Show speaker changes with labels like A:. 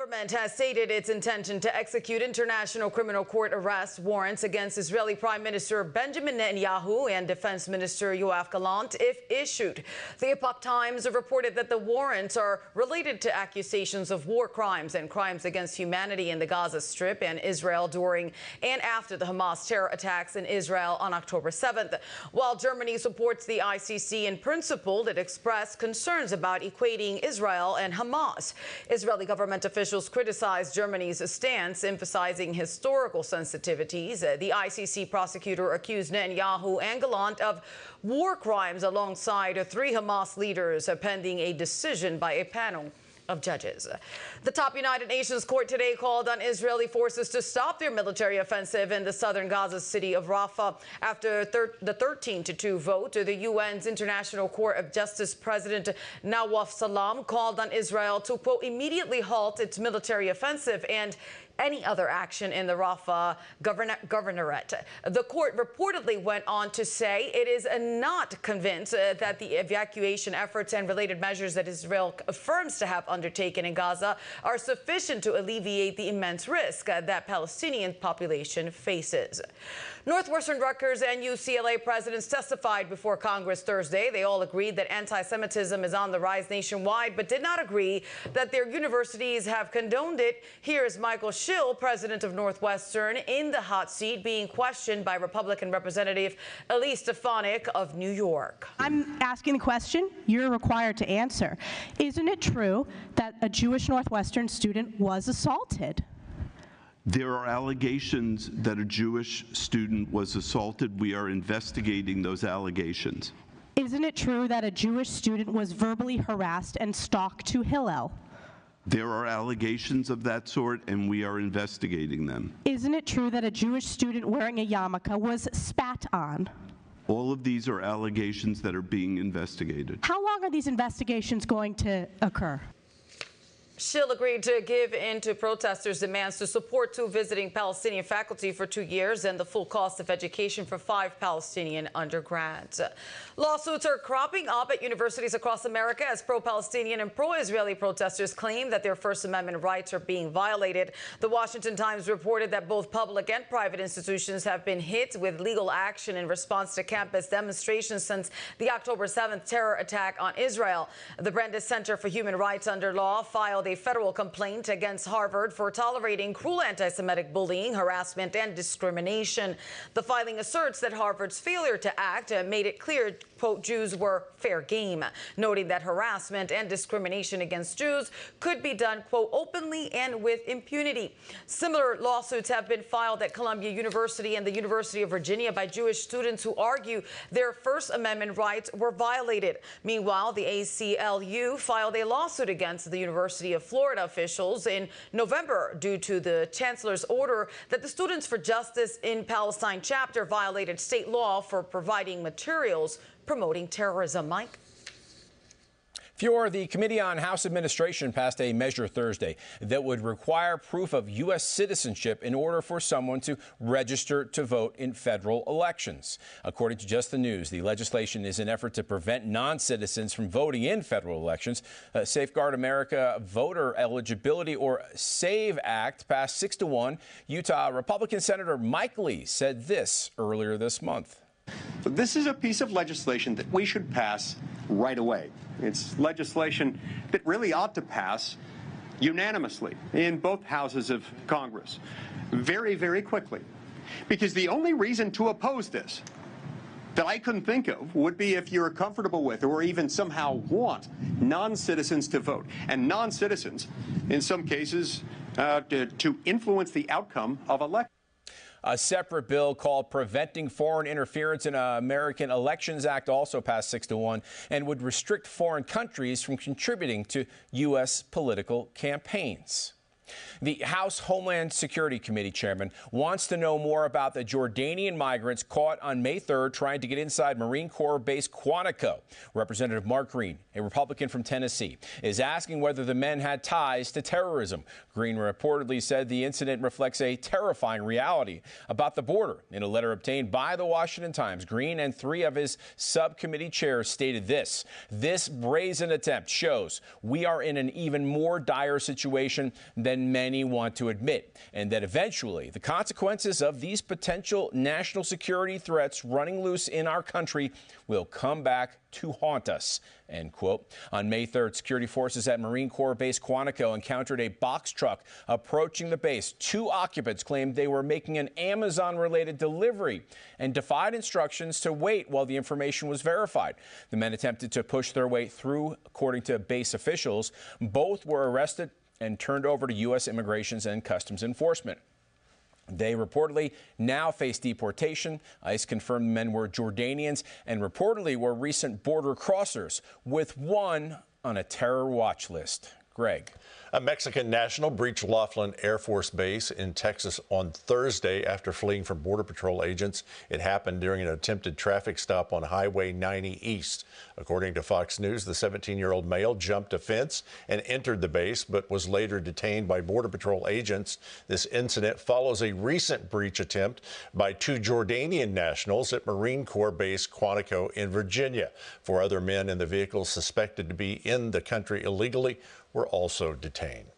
A: government has stated its intention to execute International Criminal Court arrest warrants against Israeli Prime Minister Benjamin Netanyahu and Defense Minister Yoav Gallant if issued. The Epoch Times reported that the warrants are related to accusations of war crimes and crimes against humanity in the Gaza Strip and Israel during and after the Hamas terror attacks in Israel on October 7th. While Germany supports the ICC in principle, it expressed concerns about equating Israel and Hamas. Israeli government officials criticized Germany's stance, emphasizing historical sensitivities. The ICC prosecutor accused Netanyahu and Gallant of war crimes alongside three Hamas leaders, pending a decision by a panel of judges. The top United Nations court today called on Israeli forces to stop their military offensive in the southern Gaza city of Rafah after the 13-2 vote. The UN's International Court of Justice President Nawaf Salam called on Israel to, quote, immediately halt its military offensive and any other action in the Rafah governorate. The court reportedly went on to say it is not convinced that the evacuation efforts and related measures that Israel affirms to have undertaken in Gaza are sufficient to alleviate the immense risk that Palestinian population faces. Northwestern Rutgers and UCLA presidents testified before Congress Thursday. They all agreed that anti-Semitism is on the rise nationwide, but did not agree that their universities have condoned it. Here's Michael Schill, president of Northwestern, in the hot seat, being questioned by Republican Representative Elise Stefanik of New York.
B: I'm asking the question you're required to answer. Isn't it true that a Jewish Northwestern student was assaulted?
C: There are allegations that a Jewish student was assaulted. We are investigating those allegations.
B: Isn't it true that a Jewish student was verbally harassed and stalked to Hillel?
C: There are allegations of that sort, and we are investigating them.
B: Isn't it true that a Jewish student wearing a yarmulke was spat on?
C: All of these are allegations that are being investigated.
B: How long are these investigations going to occur?
A: Schill agreed to give in to protesters' demands to support two visiting Palestinian faculty for 2 years and the full cost of education for 5 Palestinian undergrads. Lawsuits are cropping up at universities across America as pro-Palestinian and pro-Israeli protesters claim that their First Amendment rights are being violated. The Washington Times reported that both public and private institutions have been hit with legal action in response to campus demonstrations since the October 7th terror attack on Israel. The Brandeis Center for Human Rights Under Law filed a federal complaint against Harvard for tolerating cruel anti-Semitic bullying, harassment, and discrimination. The filing asserts that Harvard's failure to act made it clear, quote, Jews were fair game, noting that harassment and discrimination against Jews could be done, quote, openly and with impunity. Similar lawsuits have been filed at Columbia University and the University of Virginia by Jewish students who argue their First Amendment rights were violated. Meanwhile, the ACLU filed a lawsuit against the University of Florida officials in November due to the chancellor's order that the Students for Justice in Palestine chapter violated state law for providing materials promoting terrorism. Mike?
D: The Committee on House Administration passed a measure Thursday that would require proof of U.S. citizenship in order for someone to register to vote in federal elections. According to Just the News, the legislation is an effort to prevent non-citizens from voting in federal elections. Safeguard America Voter Eligibility, or SAVE Act, passed 6-1. Utah Republican Senator Mike Lee said this earlier this month.
E: This is a piece of legislation that we should pass right away. It's legislation that really ought to pass unanimously in both houses of Congress very, very quickly. Because the only reason to oppose this that I couldn't think of would be if you're comfortable with or even somehow want non-citizens to vote. And non-citizens, in some cases, to influence the outcome of elections.
D: A separate bill called Preventing Foreign Interference in American Elections Act also passed 6-1 and would restrict foreign countries from contributing to U.S. political campaigns. The House Homeland Security Committee chairman wants to know more about the Jordanian migrants caught on May 3rd trying to get inside Marine Corps Base Quantico. Representative Mark Green, a Republican from Tennessee, is asking whether the men had ties to terrorism. Green reportedly said the incident reflects a terrifying reality about the border. In a letter obtained by the Washington Times, Green and 3 of his subcommittee chairs stated this: "This brazen attempt shows we are in an even more dire situation than than many want to admit, and that eventually the consequences of these potential national security threats running loose in our country will come back to haunt us, end quote. On May 3rd, security forces at Marine Corps Base Quantico encountered a box truck approaching the base. 2 occupants claimed they were making an Amazon-related delivery and defied instructions to wait while the information was verified. The men attempted to push their way through, according to base officials. Both were arrested and turned over to U.S. Immigration and Customs Enforcement. They reportedly now face deportation. ICE confirmed the men were Jordanians and reportedly were recent border crossers, with one on a terror watch list. Greg.
F: A Mexican national breached Laughlin Air Force Base in Texas on Thursday after fleeing from Border Patrol agents. It happened during an attempted traffic stop on Highway 90 East. According to Fox News, the 17-year-old male jumped a fence and entered the base, but was later detained by Border Patrol agents. This incident follows a recent breach attempt by 2 Jordanian nationals at Marine Corps Base Quantico in Virginia. 4 other men in the vehicle suspected to be in the country illegally were also detained.